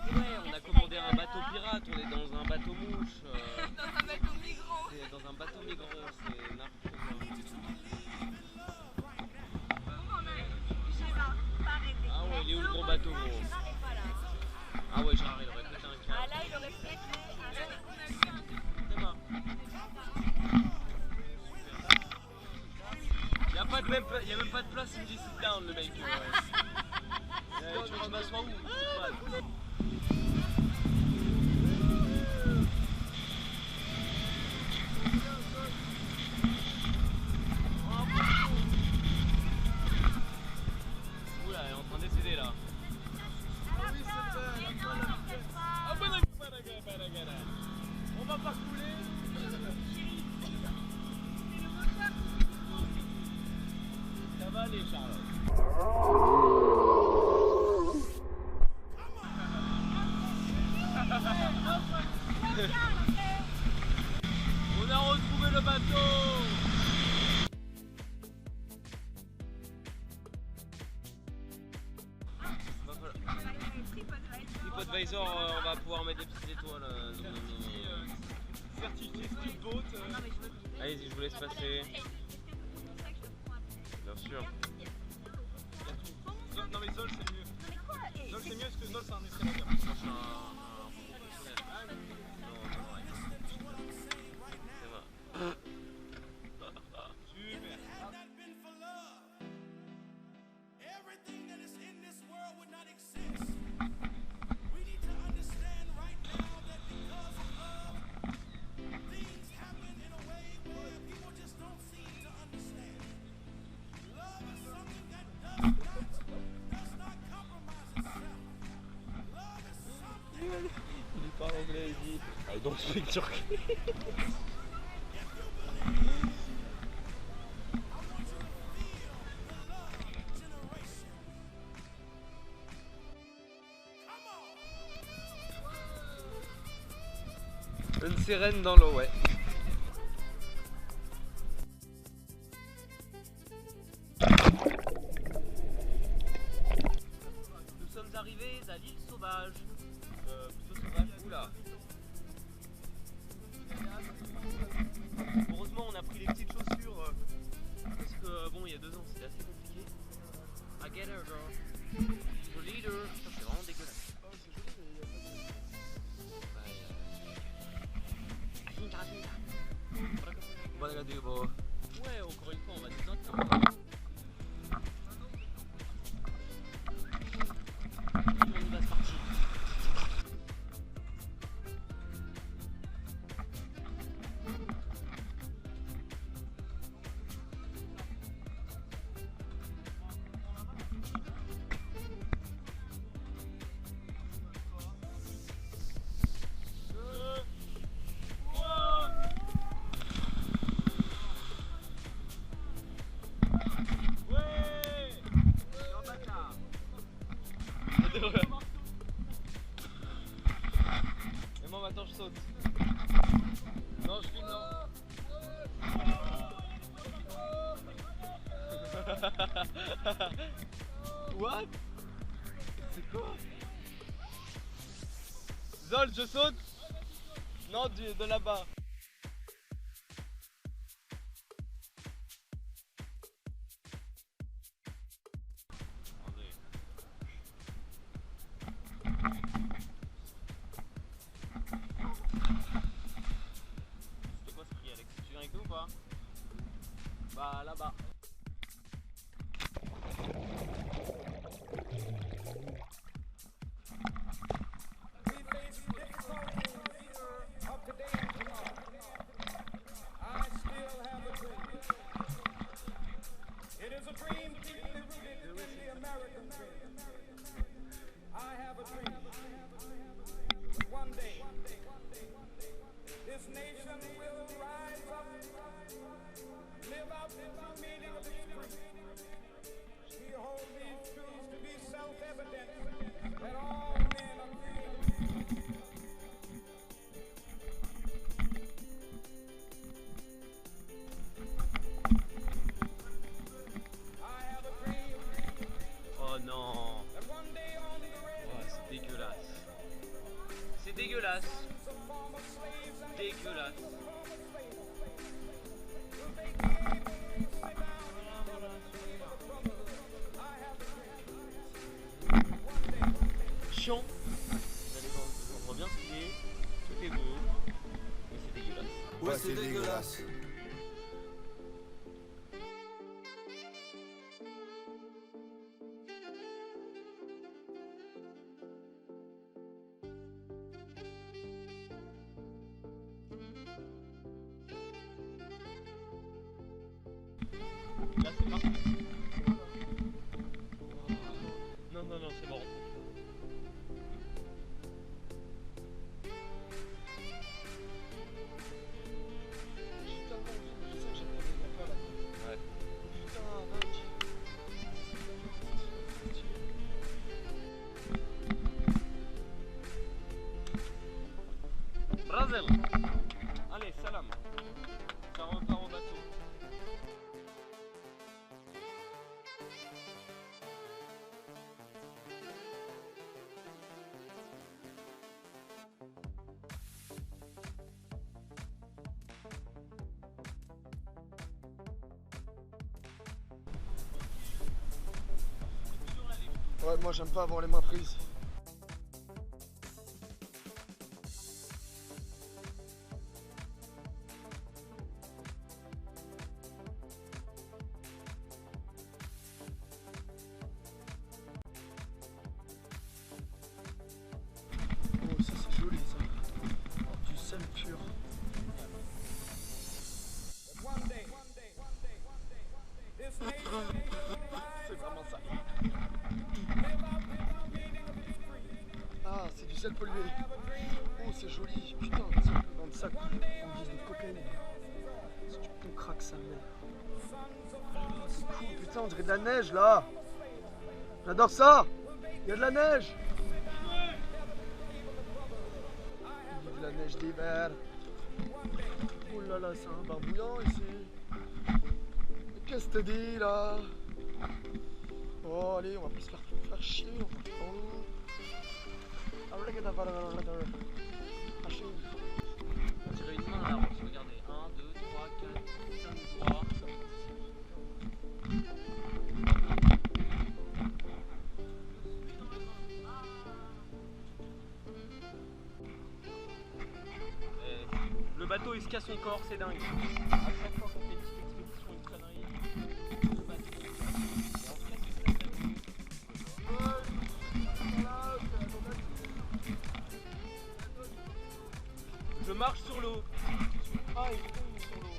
Ouais, on a commandé un bateau pirate, on est dans un bateau mouche. Dans un bateau migrant. Dans un bateau migrant, c'est n'importe quoi. Ah ouais, il est où le gros bateau gros? Ah ouais, Gérard il aurait pété un câble. Ah là il aurait pété. C'est bon. Y'a même pas de place, il me dit sit down le mec. Tu veux que je m'assois où? Oula, elle est en train de décider là. On va pas couler. Ça va aller, Charlotte. On a retrouvé le bateau. TripAdvisor, on va pouvoir mettre des petites étoiles. Certifié speedboat. Allez-y, je vous laisse passer. Bien sûr. Non mais Zol c'est mieux. Zol c'est mieux parce que Zol c'est un escalateur. Moi, je suis un professionnel. C'est vrai. Il parle anglais, il dit I don't speak Turkish. Une sirène dans l'eau, ouais. Nous sommes arrivés à l'île sauvage. Plutôt sauvage, oula. Heureusement on a pris les petites chaussures parce que bon il y a 2 ans c'était assez compliqué. I get her girl. The leader. Ça c'est vraiment dégueulasse. Ouais, encore une fois on va détendre. On y va, c'est parti. Et moi maintenant je saute. Non je filme non. What? C'est quoi? Zol je saute? Non de là-bas. C'était quoi ce prix Alex? Tu viens avec nous ou pas? Bah là-bas. c'est dégueulasse. Là c'est parti. Non, non, non, c'est bon. Brazil. Allez, salam. Ça repart au bateau. Ouais, moi j'aime pas avoir les mains prises. Oh, ça c'est joli ça. Du sel pur. C'est vraiment ça. Ah, c'est du sel pollué. Oh, c'est joli. Putain, ça, dans le sac, on guise de cocaïne. C'est du bon crack, sa mère. Oh, c'est cool. Putain, on dirait de la neige là. J'adore ça. Il y a de la neige. Vive la neige d'hiver. Oh là là, c'est un barbouillant ici. Qu'est-ce que t'as dit là? Oh, allez, on va pas se faire chier. On va faire On dirait une main là, regardez. 1, 2, 3, 4, 5 doigts. Le bateau il se casse son corps, c'est dingue. À chaque fois qu'on fait une petite expédition, une connerie, le bateau il se casse. Et en fait, c'est très très bon. Je marche sur l'eau. Ah, il est sur l'eau.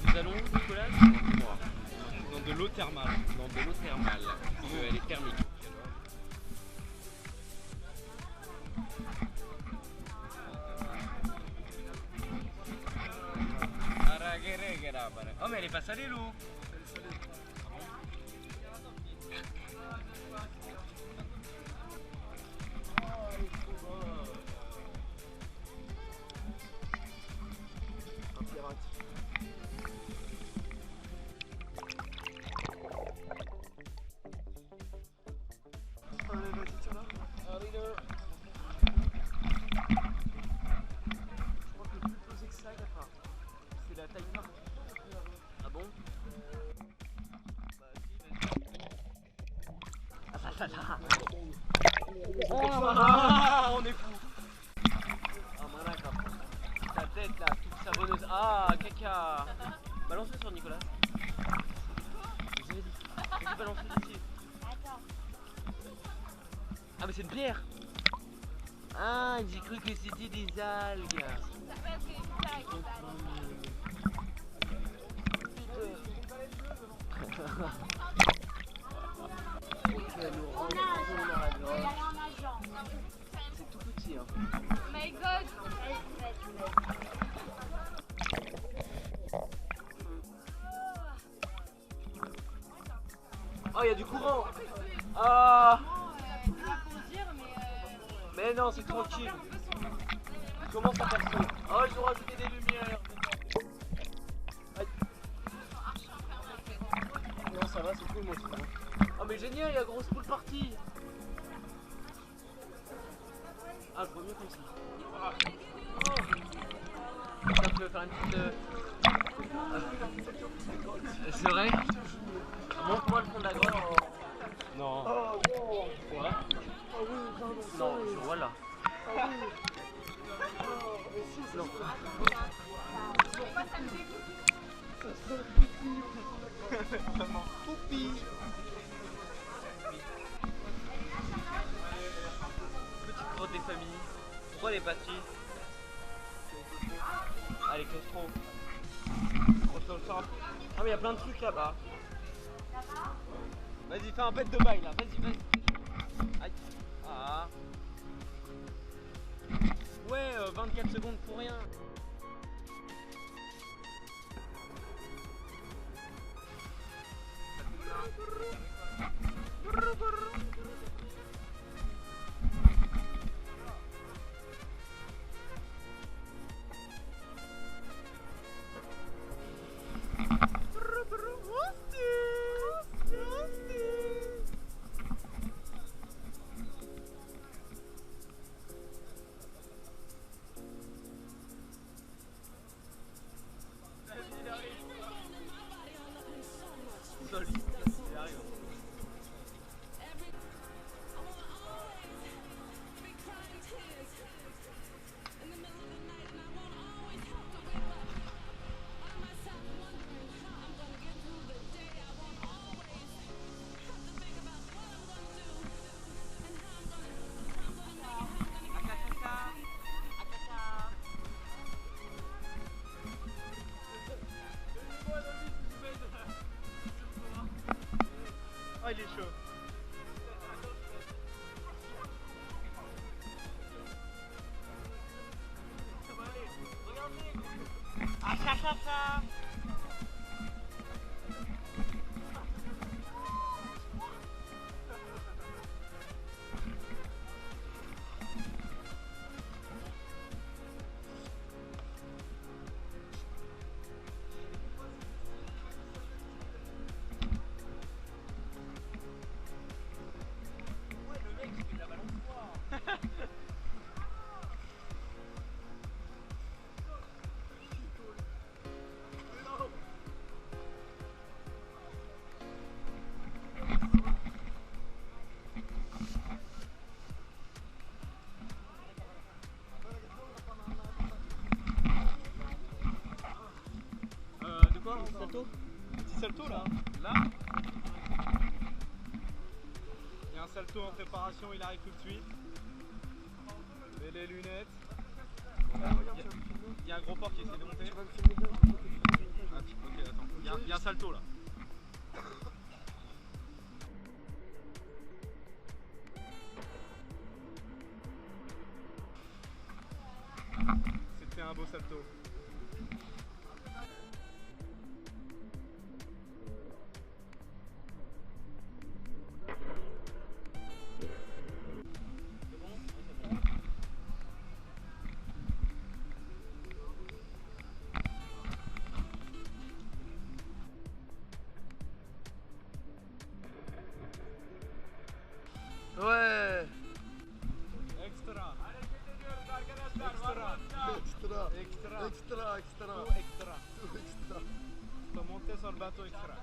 Nous allons, Nicolas, dans de l'eau thermale. Dans de l'eau thermale. Elle est thermique. Oh mais elle est pas salée l'eau. un pirate. Allez, vas-y, tiens là. Allez, là. Je crois que le plus posé que ça, il y a pas. C'est la taille marque. Ah bon? Ah, on est fou. Ah, malaka. Ta tête là, toute savonneuse. Ah, caca. Balance-le sur Nicolas. Vas-y, balance-le ici. Ah, mais c'est une pierre. Ah, j'ai cru que c'était des algues. C'est tout petit hein. Oh my god. Oh, il y a du courant. Ah. Mais Mais non, c'est tranquille. Comment ça perso? Oh, ils ont rajouté des lumières. Aïe. Non, ça va, c'est cool, moi, c'est bon. Oh, mais génial, il y a grosse pool party. Ah, je vois mieux comme ça. Tiens, tu veux faire une petite... C'est vrai? Montre-moi le fond de la grotte. Non. Oh non. Quoi? Ah oui, pardon, Non, sorry. voilà. Ah oui. Oh, mais si, ça Non. Ça sent le pipi. Vraiment. Poupi. Petite grotte des familles. Pourquoi elle est pas triste? Ah, les claustros. Ah, mais il y a plein de trucs là-bas. Vas-y, fais un bête de bail là. Vas-y, vas-y. Aïe. Ah. Ouais, 24 secondes pour rien. Ah, il est chaud. Ah, ça. De quoi? Un salto? Petit salto là? Là? Il y a un salto en préparation, il arrive tout de suite. Et les lunettes. Il y a un gros porc qui essaie de monter. Tu vas me filmer bien. Ah, ok, attends. Il y a un salto là. C'était un beau salto. Ouais. Extra. Extra. Extra. Extra, extra. Tout extra. Tout extra. Faut monter sur le bateau extra.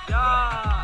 Ya